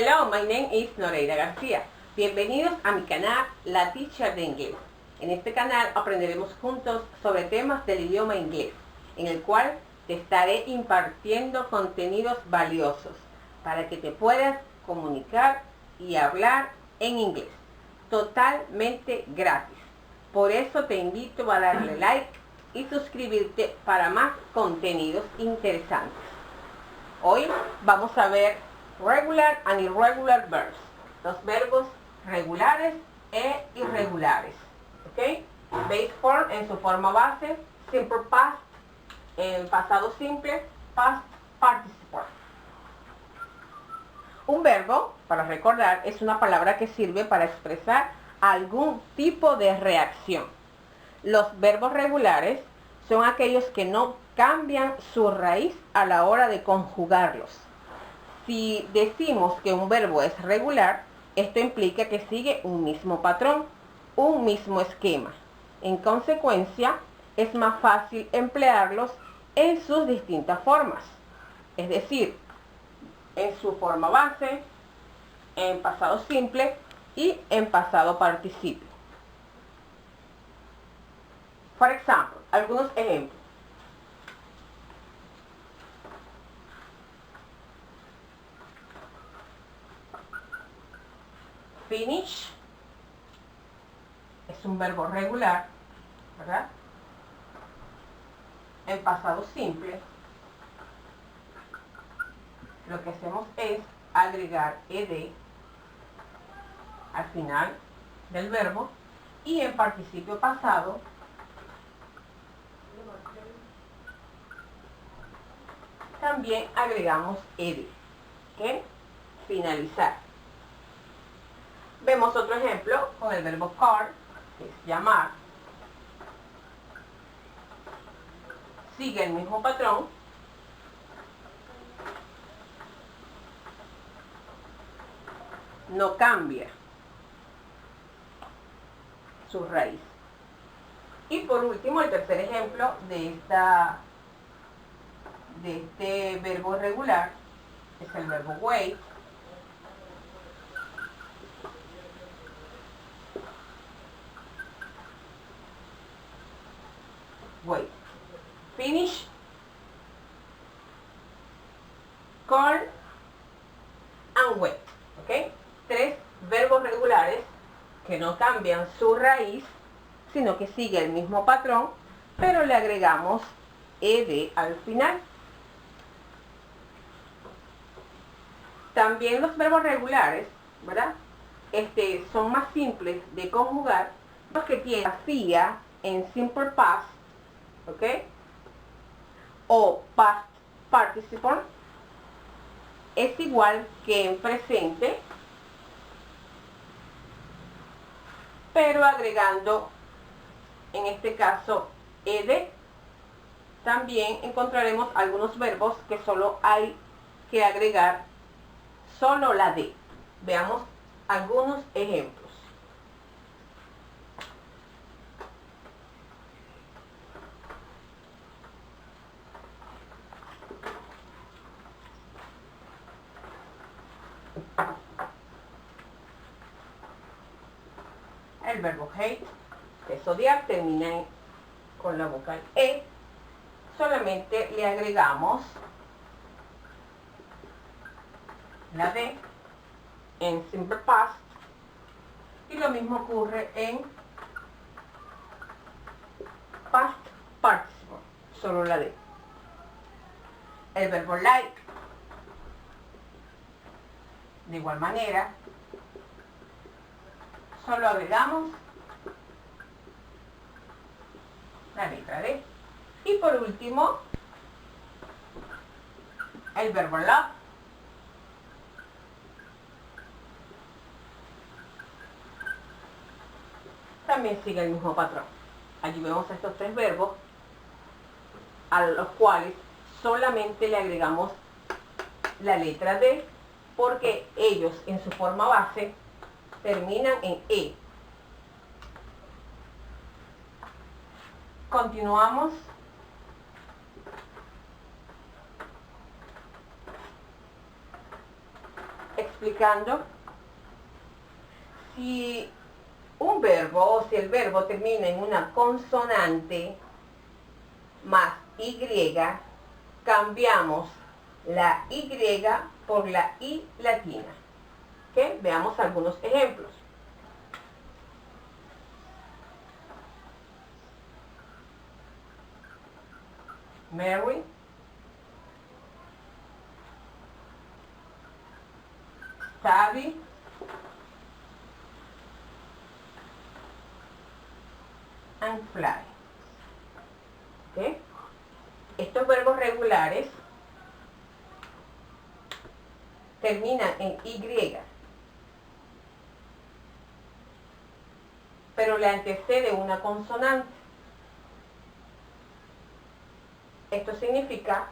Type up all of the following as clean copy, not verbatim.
Hello, my name is Noreida García. Bienvenidos a mi canal La Teacher de Inglés. En este canal aprenderemos juntos sobre temas del idioma inglés, en el cual te estaré impartiendo contenidos valiosos para que te puedas comunicar y hablar en inglés, totalmente gratis. Por eso te invito a darle like y suscribirte para más contenidos interesantes. Hoy vamos a ver regular and irregular verbs, los verbos regulares e irregulares, ¿ok? Base form en su forma base, simple past en pasado simple, past participle. Un verbo, para recordar, es una palabra que sirve para expresar algún tipo de reacción. Los verbos regulares son aquellos que no cambian su raíz a la hora de conjugarlos. Si decimos que un verbo es regular, esto implica que sigue un mismo patrón, un mismo esquema. En consecuencia, es más fácil emplearlos en sus distintas formas. Es decir, en su forma base, en pasado simple y en pasado participio. Por ejemplo, algunos ejemplos. Finish es un verbo regular, ¿verdad? En pasado simple, lo que hacemos es agregar ed al final del verbo, y en participio pasado también agregamos ed, ¿ok? Finalizar. Vemos otro ejemplo con el verbo call, que es llamar. Sigue el mismo patrón. No cambia su raíz. Y por último, el tercer ejemplo de este verbo regular es el verbo wait. Wait. Finish, call and wait. ¿Ok? Tres verbos regulares que no cambian su raíz, sino que sigue el mismo patrón, pero le agregamos ed al final. También los verbos regulares, ¿verdad? Son más simples de conjugar, los que tienen hacía en simple past, ¿ok? O past participle, es igual que en presente, pero agregando, en este caso, ed. También encontraremos algunos verbos que solo hay que agregar solo la D. Veamos algunos ejemplos. El verbo hate, que es odiar, termina con la vocal E. Solamente le agregamos la D en simple past, y lo mismo ocurre en past participle, solo la D. El verbo like, de igual manera, solo agregamos la letra D. Y por último, el verbo love, también sigue el mismo patrón. Allí vemos estos tres verbos a los cuales solamente le agregamos la letra D, porque ellos en su forma base terminan en E. Continuamos. explicando si un verbo o si el verbo termina en una consonante más Y, cambiamos la Y por la I latina. ¿Okay? Veamos algunos ejemplos. Mary, study, and fly. ¿Okay? Estos verbos regulares terminan en Y, pero le antecede una consonante. Esto significa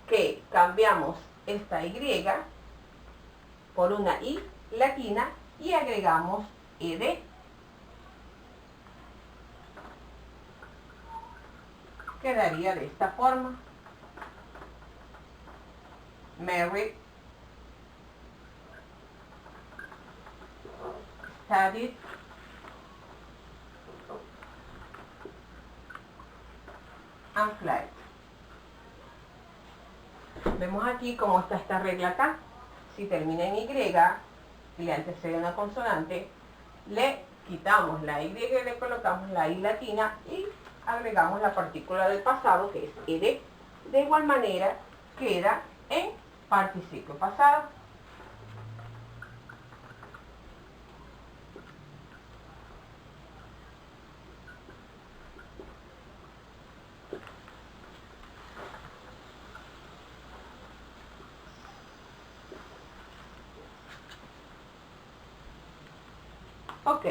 que cambiamos esta Y por una I latina y agregamos ED. Quedaría de esta forma. Mary studied and flight. Vemos aquí cómo está esta regla acá. Si termina en Y y le antecede una consonante, le quitamos la Y y le colocamos la I latina y agregamos la partícula del pasado, que es ed. De igual manera queda en participio pasado. Ok.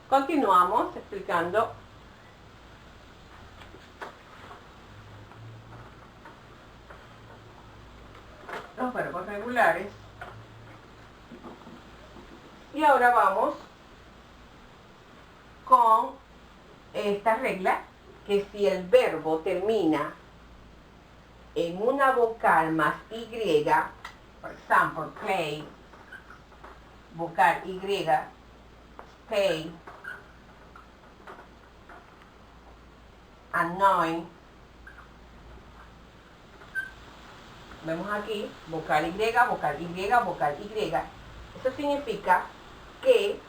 Continuamos explicando los verbos regulares. Y ahora vamos con esta regla, que si el verbo termina en una vocal más Y, por ejemplo, play, vocal Y, stay, annoy. Vemos aquí vocal Y, vocal Y, vocal Y. Eso significa que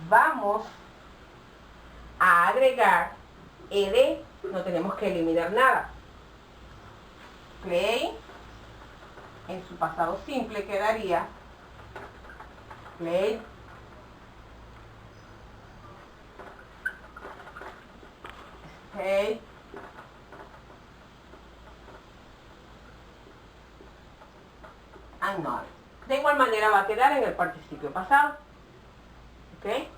vamos a agregar ed, no tenemos que eliminar nada. Play, en su pasado simple quedaría play, stay, and not. De igual manera va a quedar en el participio pasado. ¿Ok?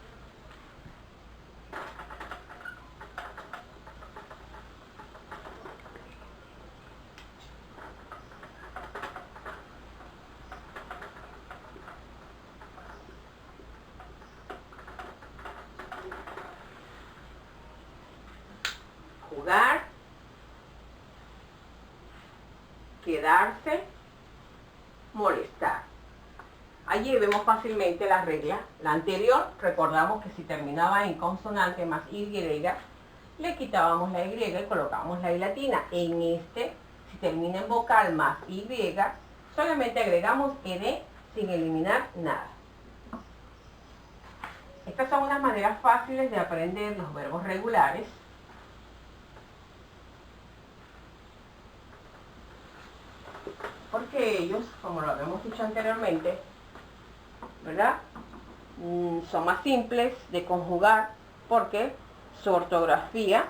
Jugar, quedarse, molestar. Allí vemos fácilmente la regla. La anterior, recordamos que si terminaba en consonante más Y, le quitábamos la Y y colocábamos la I latina. En este, si termina en vocal más Y, solamente agregamos ed sin eliminar nada. Estas son unas maneras fáciles de aprender los verbos regulares. Porque ellos, como lo habíamos dicho anteriormente, ¿verdad? Son más simples de conjugar porque su ortografía,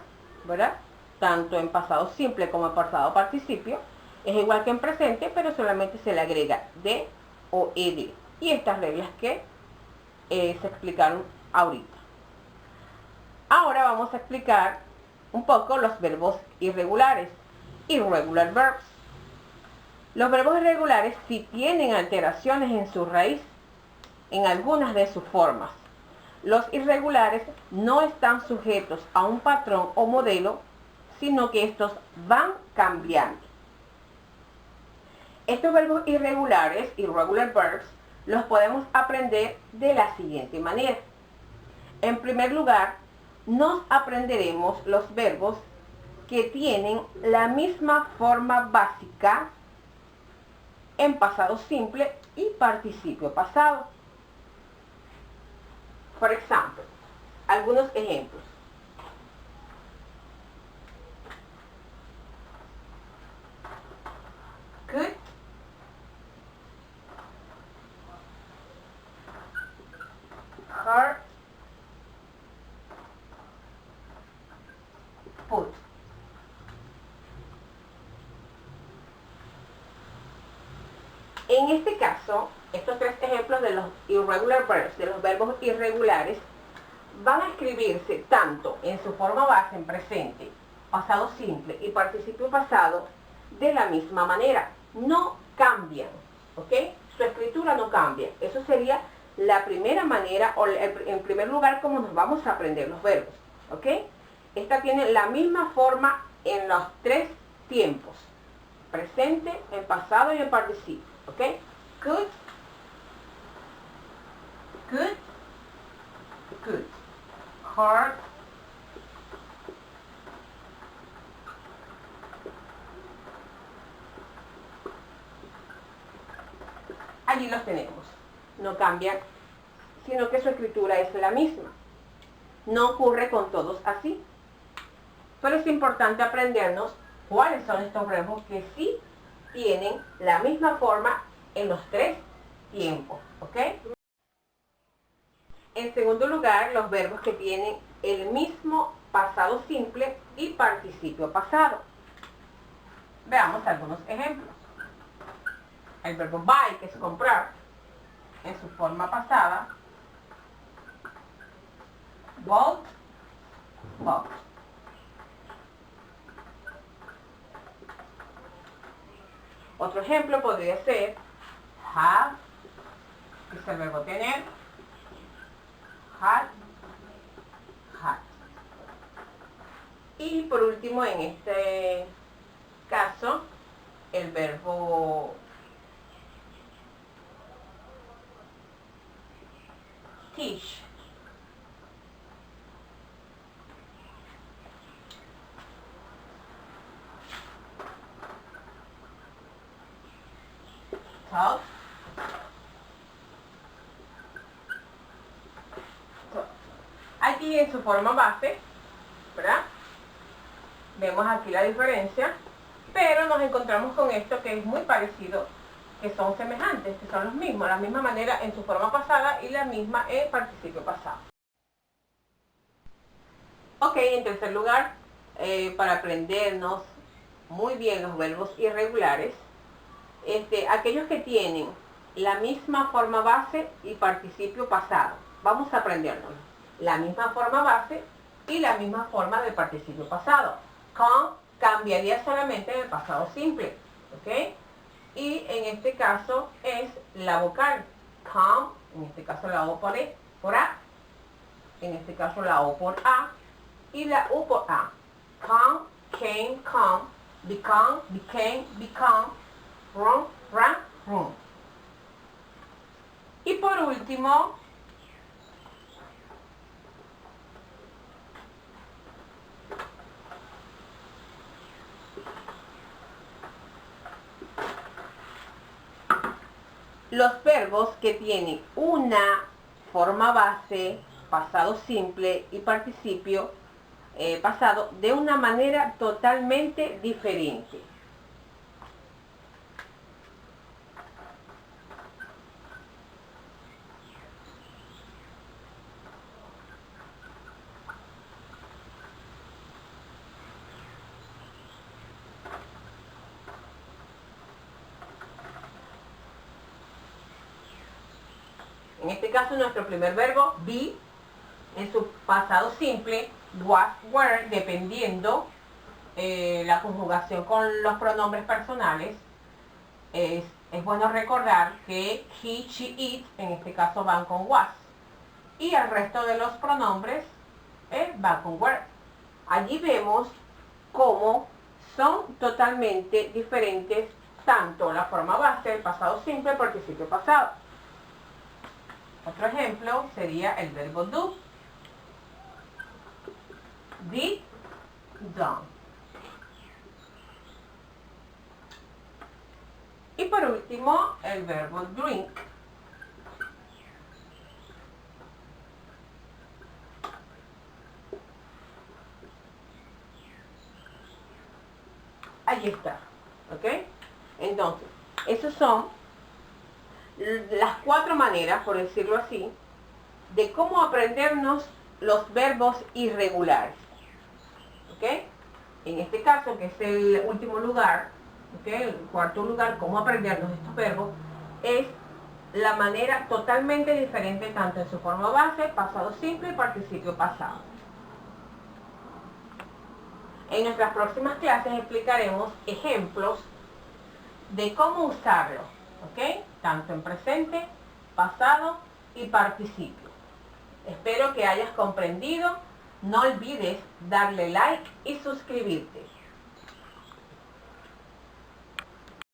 ¿verdad? Tanto en pasado simple como en pasado participio, es igual que en presente, pero solamente se le agrega de o ed. Y estas reglas que se explicaron ahorita. Ahora vamos a explicar un poco los verbos irregulares, irregular verbs. Los verbos irregulares si tienen alteraciones en su raíz, en algunas de sus formas. Los irregulares no están sujetos a un patrón o modelo, sino que estos van cambiando. Estos verbos irregulares, irregular verbs, los podemos aprender de la siguiente manera. En primer lugar, nos aprenderemos los verbos que tienen la misma forma básica en pasado simple y participio pasado. Por ejemplo, algunos ejemplos. Could, hurt, put. En este caso, estos tres ejemplos de los irregular verbs, de los verbos irregulares, van a escribirse tanto en su forma base en presente, pasado simple y participio pasado de la misma manera. No cambian, ¿ok? Su escritura no cambia. Eso sería la primera manera, o en primer lugar, como nos vamos a aprender los verbos, ¿ok? Esta tiene la misma forma en los tres tiempos: presente, en pasado y en participio, ¿ok? Could, could, could. Hard, allí los tenemos. No cambia, sino que su escritura es la misma. No ocurre con todos así. Pero es importante aprendernos cuáles son estos verbos que sí tienen la misma forma en los tres tiempos, ¿ok? En segundo lugar, los verbos que tienen el mismo pasado simple y participio pasado. Veamos algunos ejemplos. El verbo buy, que es comprar, en su forma pasada, bought, bought. Otro ejemplo podría ser have, que es el verbo tener, had, had. Y por último, en este caso, el verbo teach. Taught. Aquí en su forma base, ¿verdad? Vemos aquí la diferencia, pero nos encontramos con esto que es muy parecido, que son semejantes, que son los mismos, la misma manera en su forma pasada y la misma en participio pasado. Ok, en tercer lugar, para aprendernos muy bien los verbos irregulares, aquellos que tienen la misma forma base y participio pasado. Vamos a aprendernos la misma forma base y la misma forma de participio pasado. Come cambiaría solamente en el pasado simple, ¿ok? Y en este caso es la vocal. Come, en este caso la O por A, en este caso la O por A y la U por A. Come, came, come, become, became, become, run, run, run. Y por último, los verbos que tienen una forma base, pasado simple y participio pasado de una manera totalmente diferente. En este caso, nuestro primer verbo, be, en su pasado simple, was, were, dependiendo la conjugación con los pronombres personales. Es bueno recordar que he, she, it, en este caso van con was. Y el resto de los pronombres van con were. Allí vemos cómo son totalmente diferentes tanto la forma base, el pasado simple, el participio pasado. Otro ejemplo sería el verbo do. Did, done. Y por último, el verbo drink. Ahí está, ¿ok? Entonces, esas son las 4 maneras, por decirlo así, de cómo aprendernos los verbos irregulares, ¿ok? En este caso, que es el último lugar, ¿ok? El cuarto lugar, cómo aprendernos estos verbos, es la manera totalmente diferente, tanto en su forma base, pasado simple y participio pasado. En nuestras próximas clases explicaremos ejemplos de cómo usarlo, ¿ok? Tanto en presente, pasado y participio. Espero que hayas comprendido. No olvides darle like y suscribirte.